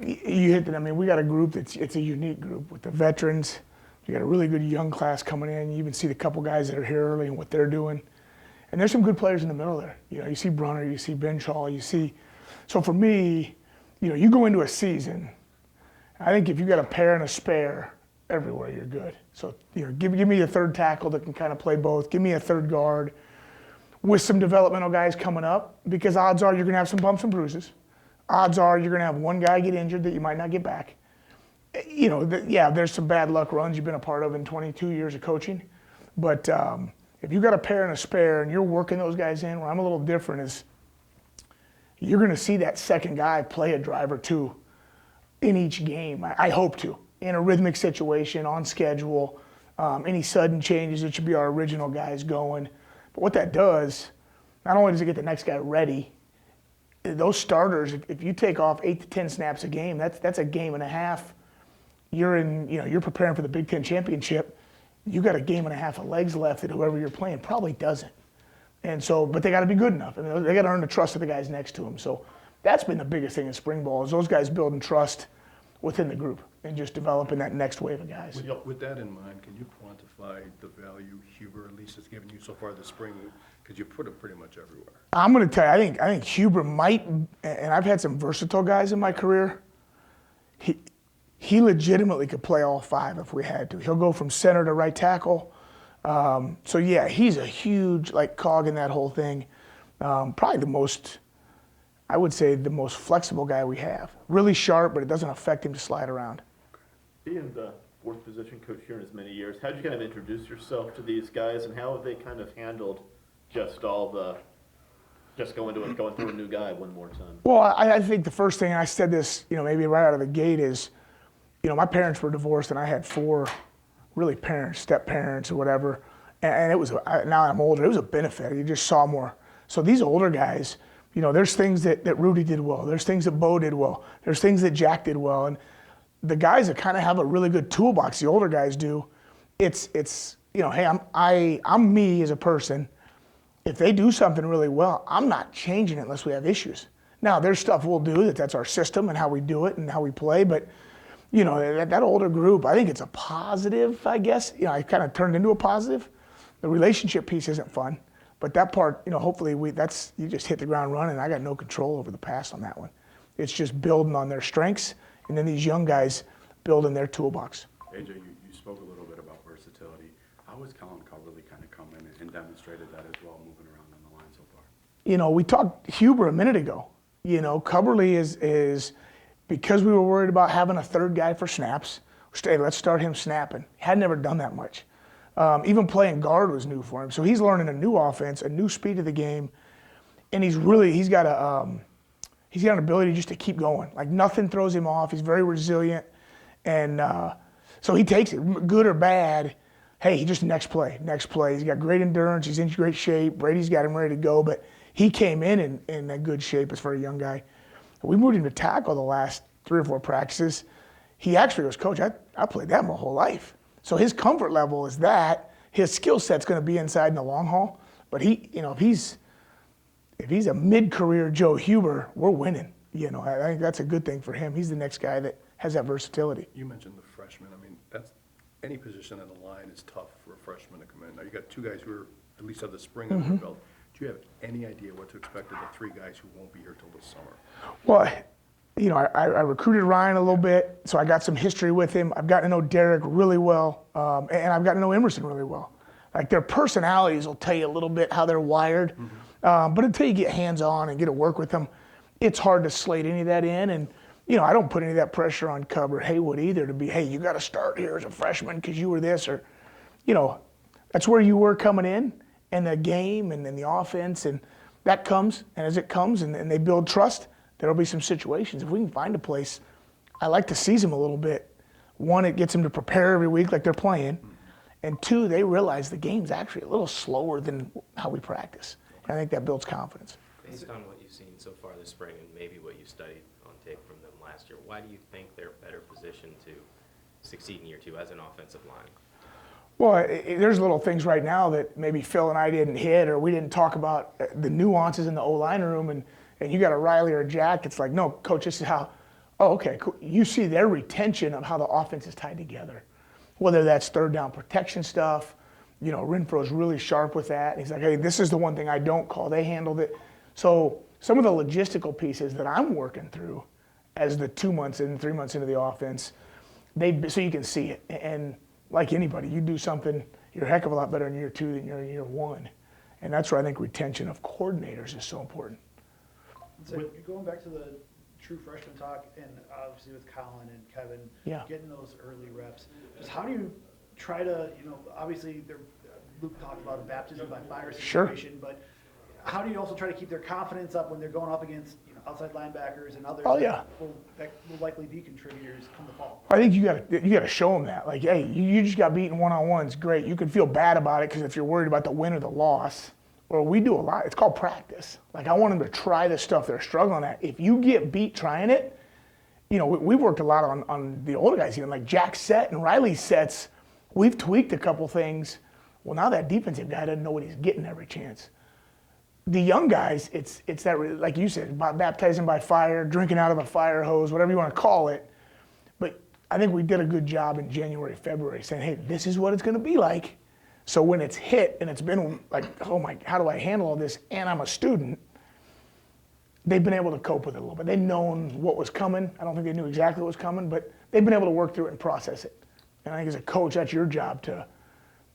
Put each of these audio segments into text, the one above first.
You hit it. I mean, we got a group it's a unique group with the veterans. You got a really good young class coming in. You even see the couple guys that are here early and what they're doing. And there's some good players in the middle there. You know, you see Brunner, you see Benshaw, you see. So for me, you know, you go into a season, I think if you got a pair and a spare everywhere, you're good. So, you know, give me a third tackle that can kind of play both. Give me a third guard with some developmental guys coming up, because odds are you're going to have some bumps and bruises. Odds are you're going to have one guy get injured that you might not get back. You know, there's some bad luck runs you've been a part of in 22 years of coaching. But if you got a pair and a spare and you're working those guys in, where I'm a little different is you're going to see that second guy play a drive or two in each game. I hope to, in a rhythmic situation, on schedule. Any sudden changes, it should be our original guys going. But what that does, not only does it get the next guy ready, those starters, if you take off 8 to 10 snaps a game, that's a game and a half. You're preparing for the Big Ten championship. You got a game and a half of legs left that whoever you're playing probably doesn't. And so, but they got to be good enough. I mean, they got to earn the trust of the guys next to them. So that's been the biggest thing in spring ball is those guys building trust within the group and just developing that next wave of guys. With that in mind, can you quantify the value Huber at least has given you so far this spring? Because you put it pretty much everywhere. I'm going to tell you, I think Huber might, and I've had some versatile guys in my career. He legitimately could play all five if we had to. He'll go from center to right tackle. So yeah, he's a huge cog in that whole thing. Probably the most flexible guy we have. Really sharp, but it doesn't affect him to slide around. Being the fourth position coach here in as many years, how did you kind of introduce yourself to these guys, and how have they kind of handled just going through a new guy one more time? Well, I think the first thing, and I said this, maybe right out of the gate, is, my parents were divorced, and I had 4 really parents, step parents or whatever, and it was, now I'm older, it was a benefit. You just saw more. So these older guys, there's things that Rudy did well, there's things that Bo did well, there's things that Jack did well, and the guys that kind of have a really good toolbox, the older guys do, it's hey, I'm me as a person. If they do something really well, I'm not changing it unless we have issues. Now, there's stuff we'll do that's our system and how we do it and how we play, but that older group, I think it's a positive, I guess. I kind of turned into a positive. The relationship piece isn't fun, but that part, hopefully you just hit the ground running. I got no control over the past on that one. It's just building on their strengths, and then these young guys building their toolbox. AJ, you spoke a little bit about versatility. How has Colin Coverly kind of come in and demonstrated that as well, moving around on the line so far? We talked Huber a minute ago. Coverly is because we were worried about having a third guy for snaps. Hey, let's start him snapping. Had never done that much. Even playing guard was new for him. So he's learning a new offense, a new speed of the game, and he's got an ability just to keep going. Like nothing throws him off. He's very resilient, and so he takes it, good or bad. Hey, he just next play. He's got great endurance. He's in great shape. Brady's got him ready to go, but he came in a good shape as for a young guy. We moved him to tackle the last 3 or 4 practices. He actually was, coach, I played that my whole life. So his comfort level is that. His skill set's going to be inside in the long haul. But if he's a mid-career Joe Huber, we're winning. I think that's a good thing for him. He's the next guy that has that versatility. You mentioned the freshman. I mean, that's any position on the line is tough for a freshman to come in. Now you got 2 guys who are at least have the spring under their belt. Do you have any idea what to expect of the 3 guys who won't be here till this summer? Well, I recruited Ryan a little bit, so I got some history with him. I've gotten to know Derek really well, and I've gotten to know Emerson really well. Like their personalities will tell you a little bit how they're wired, but until you get hands-on and get to work with them, it's hard to slate any of that in. And I don't put any of that pressure on Cub or Haywood either to be, hey, you got to start here as a freshman because you were this, or that's where you were coming in. And the game and then the offense, and that comes, and as it comes and they build trust, there'll be some situations. If we can find a place, I like to seize them a little bit. 1, it gets them to prepare every week like they're playing, and 2, they realize the game's actually a little slower than how we practice. And I think that builds confidence. Based on what you've seen so far this spring and maybe what you studied on tape from them last year, why do you think they're better positioned to succeed in year 2 as an offensive line? Well, there's little things right now that maybe Phil and I didn't hit, or we didn't talk about the nuances in the O-line room, and you got a Riley or a Jack, it's like, no, coach, this is how Oh, okay, cool. You see their retention of how the offense is tied together, whether that's third down protection stuff. Renfro's really sharp with that. He's like, hey, this is the one thing I don't call. They handled it. So some of the logistical pieces that I'm working through as the 2 months and 3 months into the offense, so you can see it. And like anybody, you do something, you're a heck of a lot better in year 2 than you're in year 1. And that's where I think retention of coordinators is so important. So going back to the true freshman talk, and obviously with Colin and Kevin, Yeah. getting those early reps, just how do you try to, obviously Luke talked about a baptism by fire Sure. situation, but how do you also try to keep their confidence up when they're going up against outside linebackers and others Oh, yeah. that will likely be contributors come the fall? I think you got to show them that. Like, hey, you just got beaten one-on-ones. Great. You can feel bad about it because if you're worried about the win or the loss, well, we do a lot. It's called practice. Like, I want them to try the stuff they're struggling at. If you get beat trying it, we've worked a lot on the older guys, like Jack's set and Riley's sets. We've tweaked a couple things. Well, now that defensive guy doesn't know what he's getting every chance. The young guys, it's that, like you said, baptizing by fire, drinking out of a fire hose, whatever you want to call it. But I think we did a good job in January, February saying, hey, this is what it's going to be like. So when it's hit and it's been like, oh my, how do I handle all this? And I'm a student, they've been able to cope with it a little bit. They've known what was coming. I don't think they knew exactly what was coming, but they've been able to work through it and process it. And I think as a coach, that's your job to,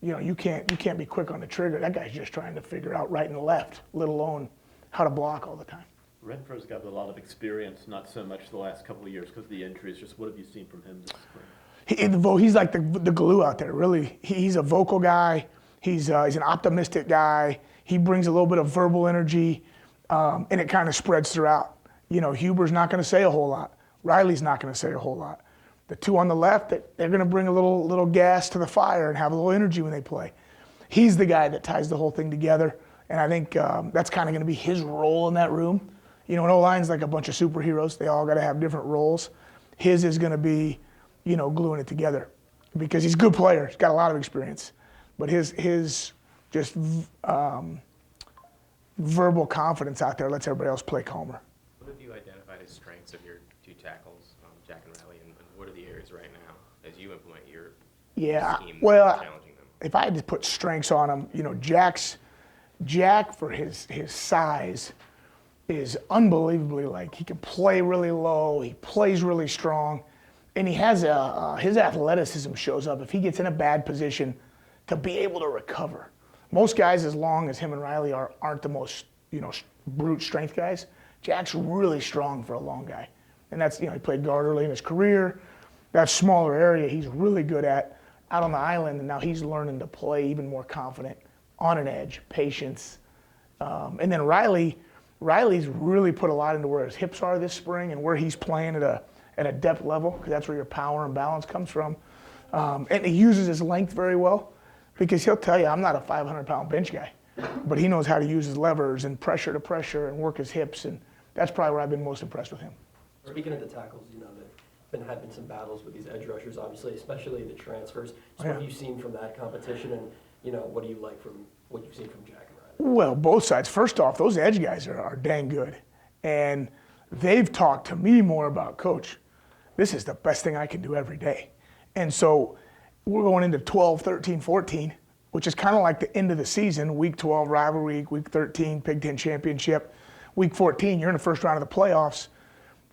you can't be quick on the trigger. That guy's just trying to figure out right and left, let alone how to block all the time. Renfro's got a lot of experience, not so much the last couple of years because of the injuries. Just what have you seen from him this spring? He's like the glue out there, really. He's a vocal guy. He's an optimistic guy. He brings a little bit of verbal energy, and it kind of spreads throughout. Huber's not going to say a whole lot. Riley's not going to say a whole lot. The two on the left, they're going to bring a little gas to the fire and have a little energy when they play. He's the guy that ties the whole thing together, and I think that's kind of going to be his role in that room. An O-line's like a bunch of superheroes. They all got to have different roles. His is going to be gluing it together because he's a good player. He's got a lot of experience. But his just verbal confidence out there lets everybody else play calmer. What have you identified as strengths of your two tackles, Jack and Riley, and what are the areas right now as you implement your scheme challenging them? If I had to put strengths on him, Jack for his size is unbelievably he can play really low, he plays really strong. And he has his athleticism shows up if he gets in a bad position to be able to recover. Most guys, as long as him and Riley aren't the most brute strength guys, Jack's really strong for a long guy. And that's he played guard early in his career. That smaller area he's really good at out on the island, and now he's learning to play even more confident on an edge, patience. And then Riley's really put a lot into where his hips are this spring and where he's playing at a depth level, because that's where your power and balance comes from. And he uses his length very well, because he'll tell you, I'm not a 500-pound bench guy, but he knows how to use his levers and pressure to pressure and work his hips, and that's probably where I've been most impressed with him. Speaking of the tackles, there have been some battles with these edge rushers, obviously, especially the transfers. So what have you seen from that competition, and what do you like from what you've seen from Jack and Riley? Well, both sides. First off, those edge guys are dang good, and they've talked to me more about, Coach, this is the best thing I can do every day. And so we're going into 12, 13, 14, which is kind of like the end of the season, week 12 rivalry, week 13 Big Ten championship, week 14 you're in the first round of the playoffs.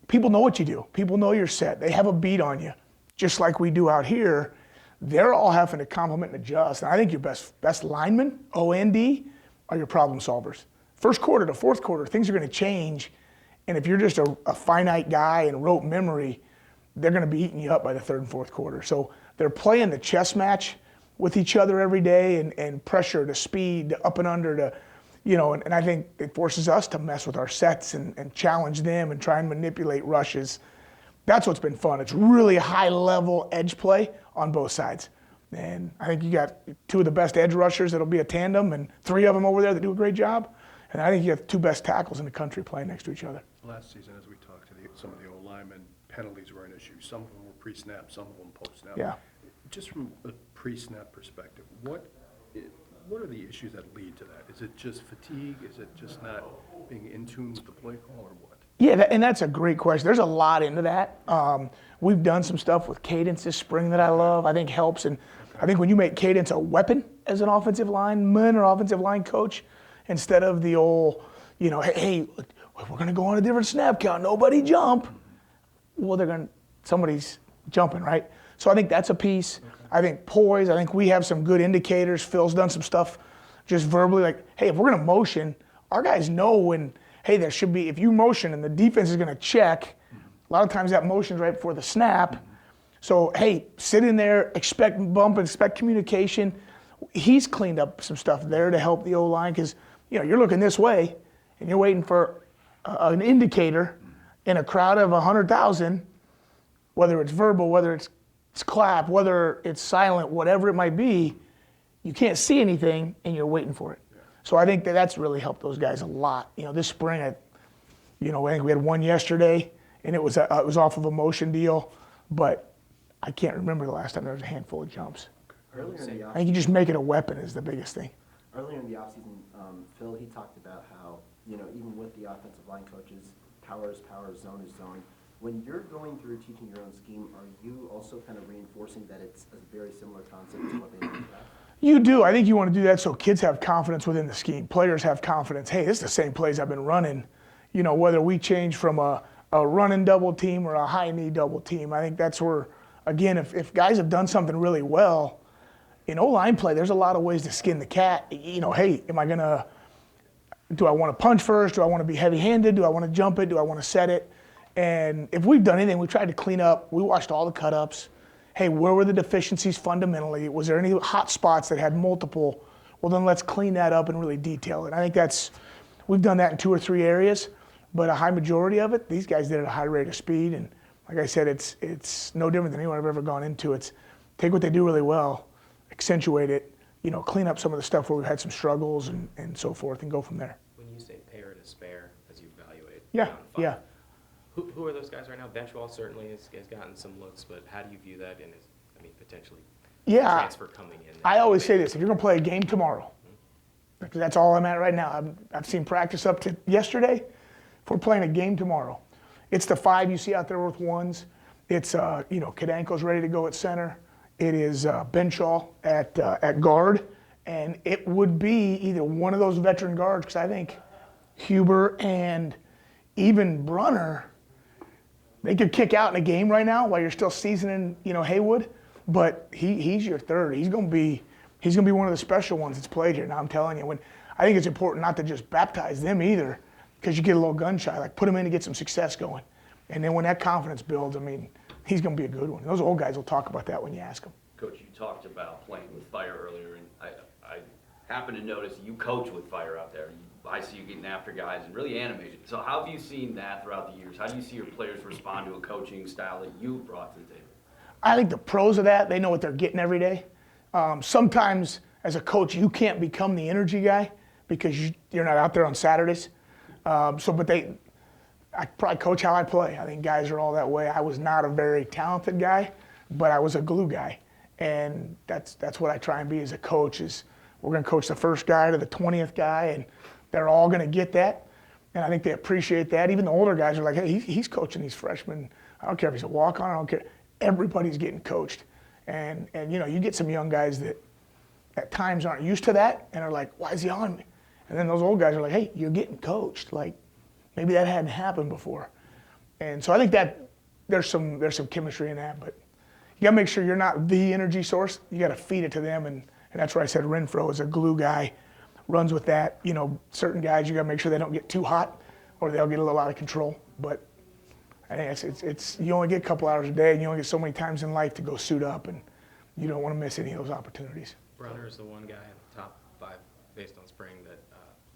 People know what you do. People know you're set. They have a beat on you, just like we do out here. They're all having to complement and adjust. And I think your best linemen, O&D, are your problem solvers. First quarter to fourth quarter, things are going to change. And if you're just a finite guy and rote memory, they're going to be eating you up by the third and fourth quarter. So they're playing the chess match with each other every day, and pressure to speed, to up and under, to, and I think it forces us to mess with our sets and challenge them and try and manipulate rushes. That's what's been fun. It's really high-level edge play on both sides. And I think you got two of the best edge rushers that'll be a tandem, and three of them over there that do a great job. And I think you have the two best tackles in the country playing next to each other. Last season, as we talked to some of the old linemen, penalties were an issue. Some of them were pre-snap, some of them post-snap. Yeah. Just from a pre-snap perspective, what are the issues that lead to that? Is it just fatigue? Is it just not being in tune with the play call, or what? Yeah, and that's a great question. There's a lot into that. We've done some stuff with cadence this spring that I love. I think helps, and I think when you make cadence a weapon as an offensive lineman or offensive line coach, instead of the old, hey, we're going to go on a different snap count. Nobody jump. Well, somebody's jumping, right? So I think that's a piece. I think poise. I think we have some good indicators. Phil's done some stuff just verbally, like, hey, if we're going to motion, our guys know when, hey, there should be, if you motion and the defense is going to check, a lot of times that motion's right before the snap. So, hey, sit in there, expect bump, expect communication. He's cleaned up some stuff there to help the O-line because, you're looking this way and you're waiting for an indicator in a crowd of 100,000, whether it's verbal, whether it's clap, whether it's silent, whatever it might be, you can't see anything and you're waiting for it. So I think that's really helped those guys a lot. This spring, I think we had one yesterday, and it was off of a motion deal, but I can't remember the last time there was a handful of jumps. Earlier in the I think you just make it a weapon is the biggest thing. Earlier in the offseason, Phil, he talked about how, even with the offensive line coaches, power is power, zone is zone. When you're going through teaching your own scheme, are you also kind of reinforcing that it's a very similar concept to what they do? You do. I think you want to do that so kids have confidence within the scheme. Players have confidence. Hey, this is the same plays I've been running. Whether we change from a running double team or a high knee double team, I think that's where, again, if guys have done something really well, in O-line play, there's a lot of ways to skin the cat. Hey, do I want to punch first? Do I want to be heavy-handed? Do I want to jump it? Do I want to set it? And if we've done anything, we tried to clean up. We watched all the cut-ups. Hey, where were the deficiencies fundamentally? Was there any hot spots that had multiple? Well, then let's clean that up and really detail it. I think we've done that in 2 or 3 areas, but a high majority of it, these guys did at a high rate of speed. And like I said, it's no different than anyone I've ever gone into. It's take what they do really well, accentuate it, clean up some of the stuff where we've had some struggles and so forth and go from there. When you say pair to spare as you evaluate, Yeah, down five, yeah. Who are those guys right now? Benchwall certainly has gotten some looks, but how do you view that in potentially transfer coming in? I always say this, if you're going to play a game tomorrow, because that's all I'm at right now. I've seen practice up to yesterday. If we're playing a game tomorrow, it's the 5 you see out there with ones. It's, Kadanko's ready to go at center. It is Benchall at guard. And it would be either one of those veteran guards, because I think Huber and even Brunner, they could kick out in a game right now while you're still seasoning, Haywood. But he's your third. He's gonna be one of the special ones that's played here. Now I'm telling you, I think it's important not to just baptize them either, because you get a little gun shy. Like put them in to get some success going, and then when that confidence builds, he's gonna be a good one. Those old guys will talk about that when you ask them. Coach, you talked about playing with fire earlier, and I happen to notice you coach with fire out there. I see you getting after guys and really animated. So how have you seen that throughout the years? How do you see your players respond to a coaching style that you brought to the table? I think the pros of that, they know what they're getting every day. Sometimes as a coach, you can't become the energy guy because you're not out there on Saturdays. I probably coach how I play. I think guys are all that way. I was not a very talented guy, but I was a glue guy. And that's what I try and be as a coach is we're going to coach the first guy to the 20th guy, and they're all going to get that. And I think they appreciate that. Even the older guys are like, hey, he's coaching these freshmen. I don't care if he's a walk-on. I don't care. Everybody's getting coached. And you get some young guys that at times aren't used to that and are like, why is he on me? And then those old guys are like, hey, you're getting coached. Like, maybe that hadn't happened before. And so I think that there's some chemistry in that. But you got to make sure you're not the energy source. You got to feed it to them. And that's where I said Renfro is a glue guy, runs with that. Certain guys, you got to make sure they don't get too hot or they'll get a little out of control. But I think it's you only get a couple hours a day, and you only get so many times in life to go suit up, and you don't want to miss any of those opportunities. Brunner is the one guy in the top 5 based on spring that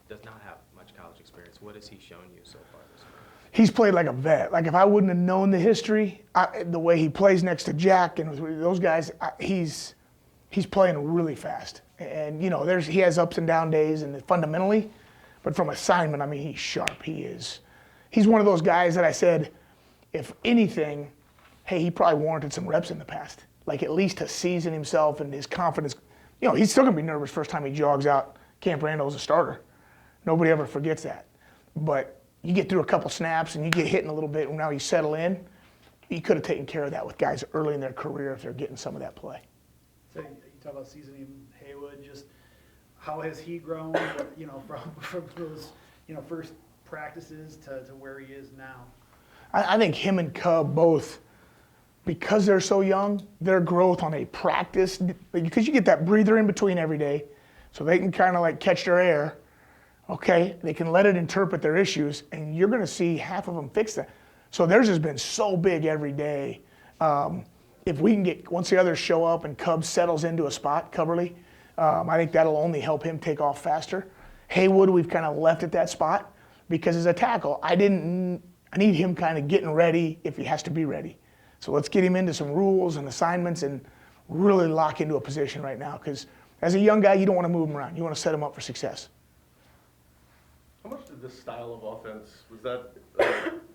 does not have much college experience. What has he shown you so far this spring? He's played like a vet. Like if I wouldn't have known the history, the way he plays next to Jack and those guys, he's playing really fast. And he has ups and down days, and fundamentally, but from assignment, he's sharp. He's one of those guys that I said, if anything, hey, he probably warranted some reps in the past. Like at least to season himself and his confidence. He's still gonna be nervous first time he jogs out Camp Randall as a starter. Nobody ever forgets that. But you get through a couple snaps and you get hitting a little bit and now you settle in, you could have taken care of that with guys early in their career if they're getting some of that play. So you talk about seasoning Haywood, just how has he grown, you know, from those, you know, first practices to where he is now? I think him and Cub both, because they're so young, their growth on a practice, because you get that breather in between every day, so they can kind of like catch their air, okay? They can let it interpret their issues, and you're going to see half of them fix that. So theirs has been so big every day. If we can get, once the others show up and Cub settles into a spot, Cubberly, I think that'll only help him take off faster. Haywood, we've kind of left at that spot because as a tackle, I need him kind of getting ready if he has to be ready. So let's get him into some rules and assignments and really lock into a position right now because as a young guy, you don't want to move him around. You want to set him up for success. How much did this style of offense, was that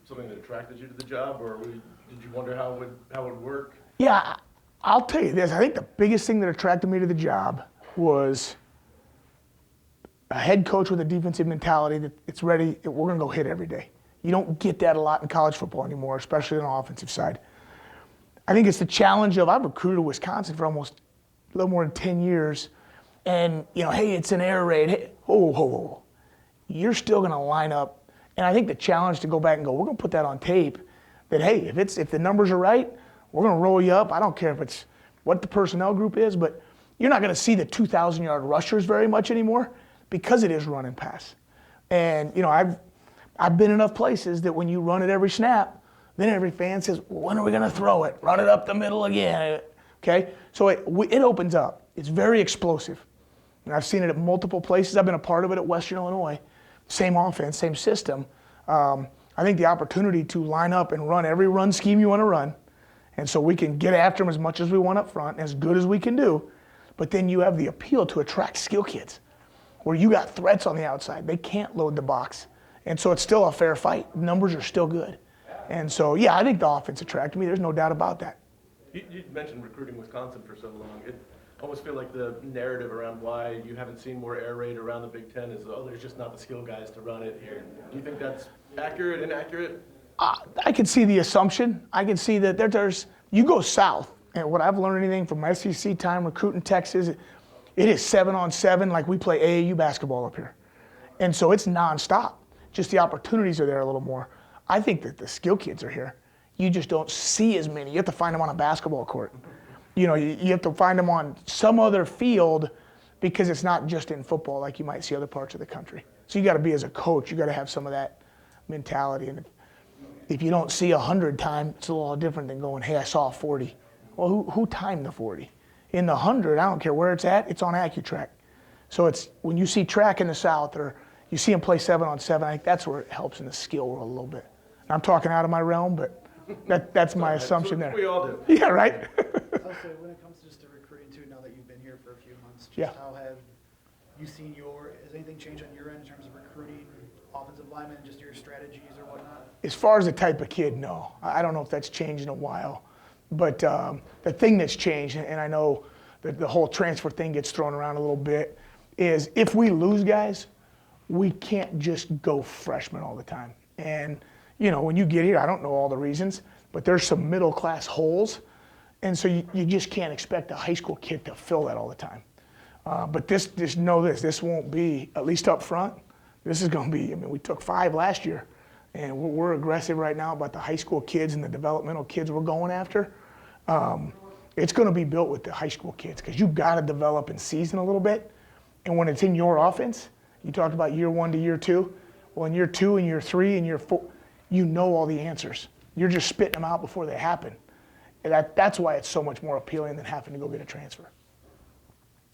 something that attracted you to the job, or did you wonder how it would work? Yeah, I'll tell you this. I think the biggest thing that attracted me to the job was a head coach with a defensive mentality that it's ready, we're going to go hit every day. You don't get that a lot in college football anymore, especially on the offensive side. I think it's the challenge of, I've recruited Wisconsin for almost a little more than 10 years, and, you know, hey, it's an air raid. Hey, whoa. You're still going to line up. And I think the challenge to go back and go, we're going to put that on tape, that, hey, if the numbers are right, we're going to roll you up. I don't care if it's what the personnel group is, but you're not going to see the 2,000-yard rushers very much anymore because it is run and pass. And, you know, I've been enough places that when you run it every snap, then every fan says, well, when are we going to throw it? Run it up the middle again, okay? So it opens up. It's very explosive. And I've seen it at multiple places. I've been a part of it at Western Illinois. Same offense, same system. I think the opportunity to line up and run every run scheme you want to run, and so we can get after them as much as we want up front, as good as we can do, but then you have the appeal to attract skill kids, where you got threats on the outside. They can't load the box. And so it's still a fair fight. Numbers are still good. And so, yeah, I think the offense attracted me. There's no doubt about that. You mentioned recruiting Wisconsin for so long. It almost feel like the narrative around why you haven't seen more air raid around the Big Ten is, oh, there's just not the skill guys to run it here. Do you think that's accurate, inaccurate? I can see the assumption. I can see that there's, you go south, and what I've learned anything from my SEC time recruiting Texas, it is 7-on-7 like we play AAU basketball up here. And so it's nonstop. Just the opportunities are there a little more. I think that the skill kids are here. You just don't see as many. You have to find them on a basketball court. You know, you have to find them on some other field because it's not just in football like you might see other parts of the country. So you got to be, as a coach, you got to have some of that mentality. And if you don't see 100 times, it's a little different than going, hey, I saw 40. Well, who timed the 40? In the 100, I don't care where it's at, it's on AccuTrack. So it's when you see track in the South or you see them play 7-on-7, I think that's where it helps in the skill world a little bit. I'm talking out of my realm, but that's my assumption there. We all do. Yeah, right? Also, when it comes just to recruiting too, now that you've been here for a few months, just Yeah. how have you seen has anything changed on your end in terms of recruiting offensive linemen, just your strategies or whatnot? As far as the type of kid, no. I don't know if that's changed in a while. But the thing that's changed, and I know that the whole transfer thing gets thrown around a little bit, is if we lose guys, we can't just go freshmen all the time. And, you know, when you get here, I don't know all the reasons, but there's some middle-class holes. And so you just can't expect a high school kid to fill that all the time. But just know this won't be, at least up front, this is going to be, I mean, we took 5 last year. And we're aggressive right now about the high school kids and the developmental kids we're going after. It's going to be built with the high school kids because you've got to develop in season a little bit. And when it's in your offense, you talked about year 1 to year 2. Well, in year 2 and year 3 and year 4, you know all the answers. You're just spitting them out before they happen. And that's why it's so much more appealing than having to go get a transfer.